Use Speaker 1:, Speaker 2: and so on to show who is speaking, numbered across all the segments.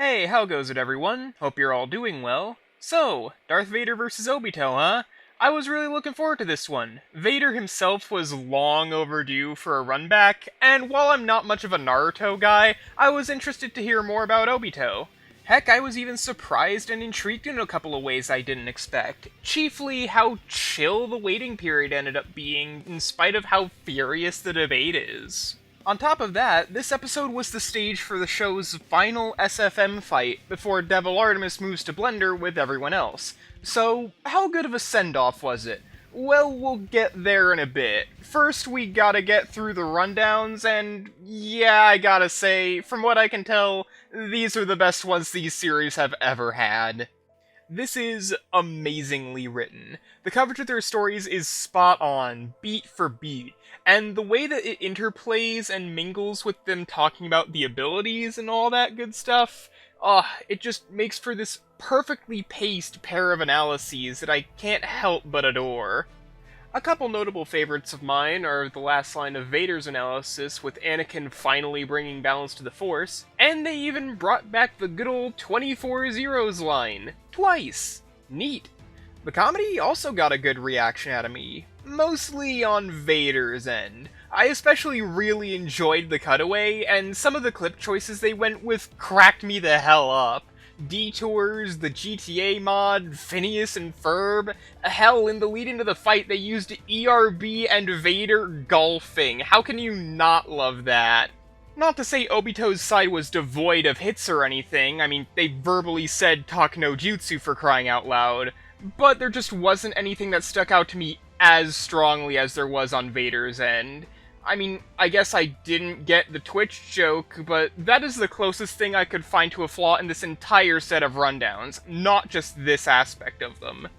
Speaker 1: Hey, how goes it everyone? Hope you're all doing well. So, Darth Vader versus Obito, huh? I was really looking forward to this one. Vader himself was long overdue for a run back, and while I'm not much of a Naruto guy, I was interested to hear more about Obito. Heck, I was even surprised and intrigued in a couple of ways I didn't expect. Chiefly how chill the waiting period ended up being, in spite of how furious the debate is. On top of that, this episode was the stage for the show's final SFM fight before Devil Artemis moves to Blender with everyone else. So, how good of a send-off was it? Well, we'll get there in a bit. First, we gotta get through the rundowns, and yeah, I gotta say, from what I can tell, these are the best ones these series have ever had. This is amazingly written. The coverage of their stories is spot on, beat for beat, and the way that it interplays and mingles with them talking about the abilities and all that good stuff, it just makes for this perfectly paced pair of analyses that I can't help but adore. A couple notable favorites of mine are the last line of Vader's analysis with Anakin finally bringing balance to the Force, and they even brought back the good old 24 zeros line. Twice! Neat. The comedy also got a good reaction out of me, mostly on Vader's end. I especially really enjoyed the cutaway, and some of the clip choices they went with cracked me the hell up. Detours, the GTA mod, Phineas and Ferb. Hell, in the lead into the fight, they used ERB and Vader golfing. How can you not love that? Not to say Obito's side was devoid of hits or anything. I mean, they verbally said talk no jutsu for crying out loud. But there just wasn't anything that stuck out to me as strongly as there was on Vader's end. I mean, I guess I didn't get the Twitch joke, but that is the closest thing I could find to a flaw in this entire set of rundowns, not just this aspect of them.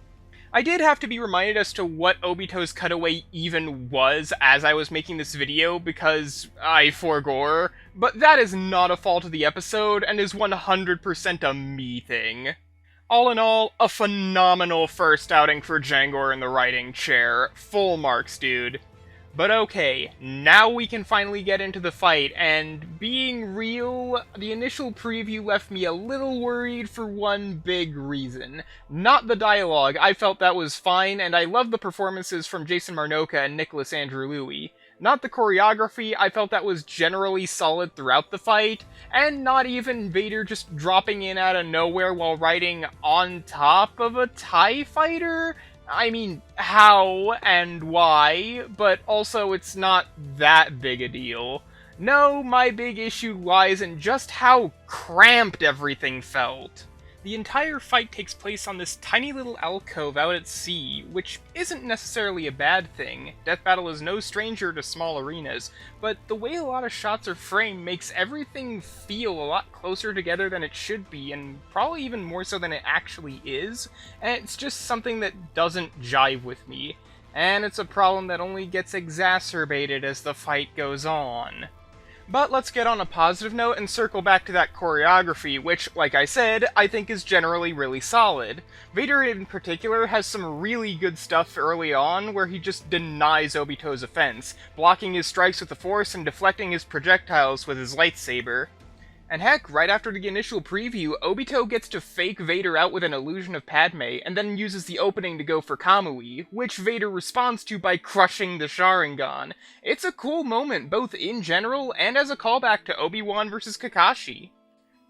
Speaker 1: I did have to be reminded as to what Obito's cutaway even was as I was making this video, because I forgore, but that is not a fault of the episode, and is 100% a me thing. All in all, a phenomenal first outing for Jangor in the writing chair. Full marks, dude. But okay, now we can finally get into the fight, and being real, the initial preview left me a little worried for one big reason. Not the dialogue, I felt that was fine, and I loved the performances from Jason Marnocha and Nicholas Andrew Louis. Not the choreography, I felt that was generally solid throughout the fight, and not even Vader just dropping in out of nowhere while riding on top of a TIE fighter? I mean, how and why, but also it's not that big a deal. No, my big issue lies in just how cramped everything felt. The entire fight takes place on this tiny little alcove out at sea, which isn't necessarily a bad thing. Death Battle is no stranger to small arenas, but the way a lot of shots are framed makes everything feel a lot closer together than it should be, and probably even more so than it actually is, and it's just something that doesn't jive with me. And it's a problem that only gets exacerbated as the fight goes on. But let's get on a positive note and circle back to that choreography, which, like I said, I think is generally really solid. Vader in particular has some really good stuff early on where he just denies Obito's offense, blocking his strikes with the Force and deflecting his projectiles with his lightsaber. And heck, right after the initial preview, Obito gets to fake Vader out with an illusion of Padme, and then uses the opening to go for Kamui, which Vader responds to by crushing the Sharingan. It's a cool moment, both in general and as a callback to Obi-Wan vs. Kakashi.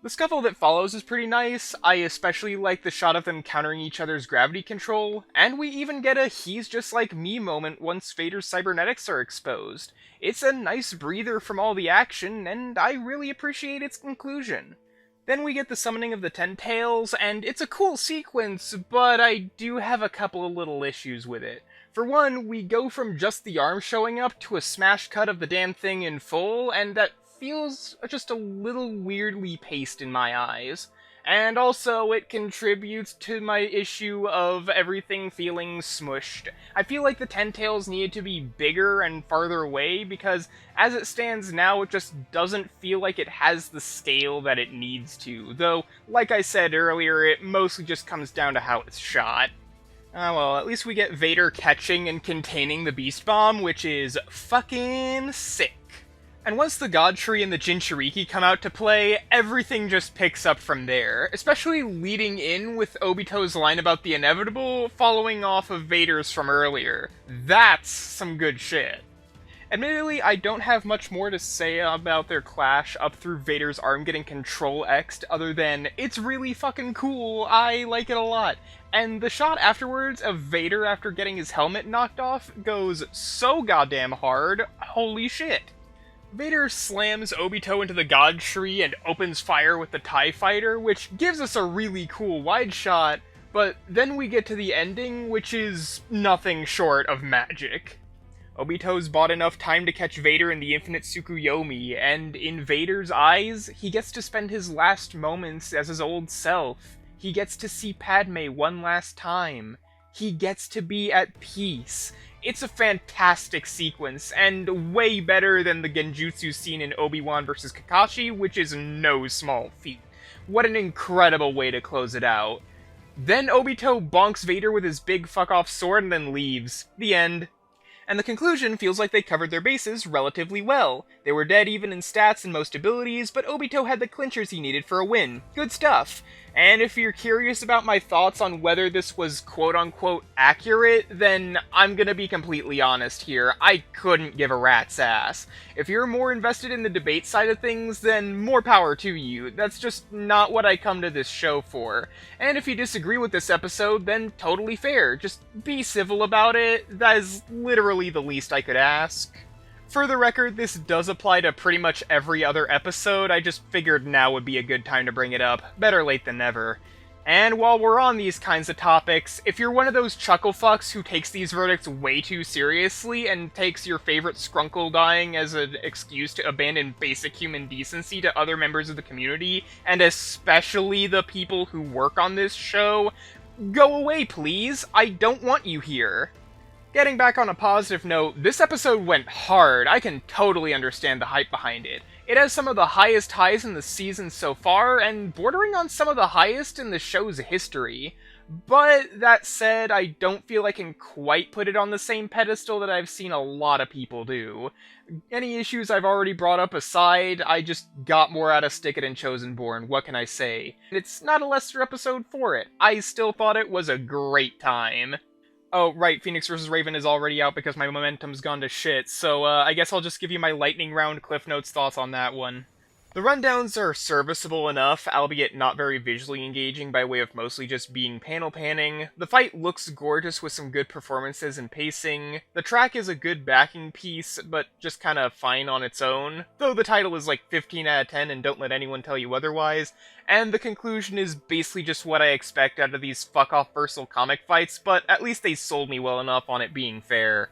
Speaker 1: The scuffle that follows is pretty nice. I especially like the shot of them countering each other's gravity control, and we even get a he's just like me moment once Vader's cybernetics are exposed. It's a nice breather from all the action, and I really appreciate its conclusion. Then we get the summoning of the Ten Tails, and it's a cool sequence, but I do have a couple of little issues with it. For one, we go from just the arm showing up to a smash cut of the damn thing in full, and that feels just a little weirdly paced in my eyes. And also, it contributes to my issue of everything feeling smushed. I feel like the Ten Tails needed to be bigger and farther away, because as it stands now, it just doesn't feel like it has the scale that it needs to. Though, like I said earlier, it mostly just comes down to how it's shot. Ah well, at least we get Vader catching and containing the Beast Bomb, which is fucking sick. And once the God Tree and the Jinchuriki come out to play, everything just picks up from there, especially leading in with Obito's line about the inevitable, following off of Vader's from earlier. That's some good shit. Admittedly, I don't have much more to say about their clash up through Vader's arm getting Control X'd other than, it's really fucking cool, I like it a lot. And the shot afterwards of Vader after getting his helmet knocked off goes so goddamn hard, holy shit. Vader slams Obito into the God Tree and opens fire with the TIE Fighter, which gives us a really cool wide shot, but then we get to the ending, which is nothing short of magic. Obito's bought enough time to catch Vader in the Infinite Tsukuyomi, and in Vader's eyes, he gets to spend his last moments as his old self. He gets to see Padme one last time. He gets to be at peace. It's a fantastic sequence, and way better than the genjutsu scene in Obi-Wan vs. Kakashi, which is no small feat. What an incredible way to close it out. Then Obito bonks Vader with his big fuck-off sword and then leaves. The end. And the conclusion feels like they covered their bases relatively well. They were dead even in stats and most abilities, but Obito had the clinchers he needed for a win. Good stuff. And if you're curious about my thoughts on whether this was quote-unquote accurate, then I'm gonna be completely honest here. I couldn't give a rat's ass. If you're more invested in the debate side of things, then more power to you. That's just not what I come to this show for. And if you disagree with this episode, then totally fair. Just be civil about it. That is literally the least I could ask. For the record, this does apply to pretty much every other episode, I just figured now would be a good time to bring it up. Better late than never. And while we're on these kinds of topics, if you're one of those chuckle fucks who takes these verdicts way too seriously and takes your favorite Skrunkle dying as an excuse to abandon basic human decency to other members of the community, and especially the people who work on this show, go away please, I don't want you here. Getting back on a positive note, this episode went hard. I can totally understand the hype behind it. It has some of the highest highs in the season so far, and bordering on some of the highest in the show's history. But that said, I don't feel I can quite put it on the same pedestal that I've seen a lot of people do. Any issues I've already brought up aside, I just got more out of Stick It and Chosen Born, what can I say? It's not a lesser episode for it. I still thought it was a great time. Oh, right, Phoenix vs. Raven is already out because my momentum's gone to shit, so I guess I'll just give you my lightning round Cliff Notes thoughts on that one. The rundowns are serviceable enough, albeit not very visually engaging by way of mostly just being panel panning. The fight looks gorgeous with some good performances and pacing. The track is a good backing piece, but just kinda fine on its own, though the title is like 15 out of 10 and don't let anyone tell you otherwise. And the conclusion is basically just what I expect out of these fuck-off versatile comic fights, but at least they sold me well enough on it being fair.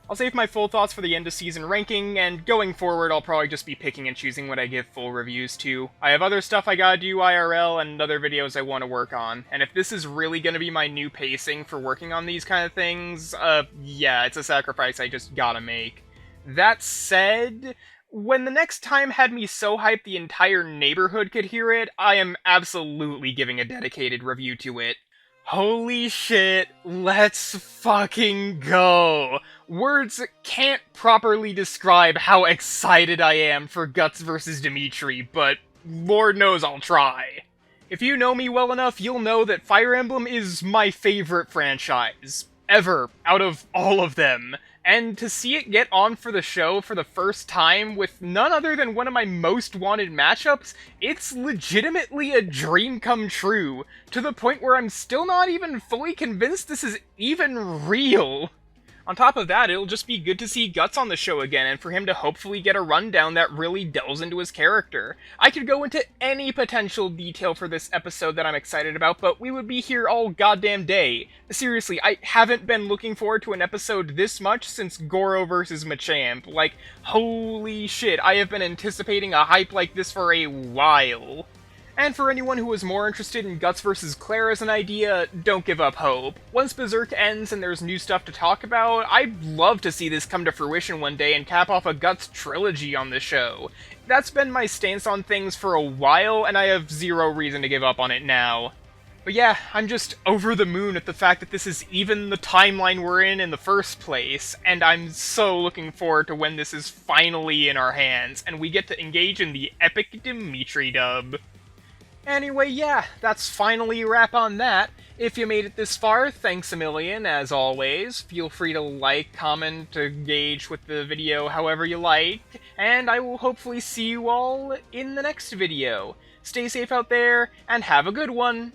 Speaker 1: I'll save my full thoughts for the end of season ranking, and going forward I'll probably just be picking and choosing what I give full reviews to. I have other stuff I gotta do IRL and other videos I want to work on, and if this is really gonna be my new pacing for working on these kind of things, yeah, it's a sacrifice I just gotta make. That said, when the next time had me so hyped the entire neighborhood could hear it, I am absolutely giving a dedicated review to it. Holy shit, let's fucking go! Words can't properly describe how excited I am for Guts vs. Dimitri, but Lord knows I'll try. If you know me well enough, you'll know that Fire Emblem is my favorite franchise. Ever. Out of all of them. And to see it get on for the show for the first time with none other than one of my most wanted matchups, it's legitimately a dream come true, to the point where I'm still not even fully convinced this is even real. On top of that, it'll just be good to see Guts on the show again, and for him to hopefully get a rundown that really delves into his character. I could go into any potential detail for this episode that I'm excited about, but we would be here all goddamn day. Seriously, I haven't been looking forward to an episode this much since Goro vs. Machamp. Like, holy shit, I have been anticipating a hype like this for a while. And for anyone who was more interested in Guts vs. Claire as an idea, don't give up hope. Once Berserk ends and there's new stuff to talk about, I'd love to see this come to fruition one day and cap off a Guts trilogy on the show. That's been my stance on things for a while, and I have zero reason to give up on it now. But yeah, I'm just over the moon at the fact that this is even the timeline we're in the first place, and I'm so looking forward to when this is finally in our hands, and we get to engage in the epic Dimitri dub. Anyway, yeah, that's finally a wrap on that. If you made it this far, thanks a million, as always. Feel free to like, comment, engage with the video however you like, and I will hopefully see you all in the next video. Stay safe out there, and have a good one!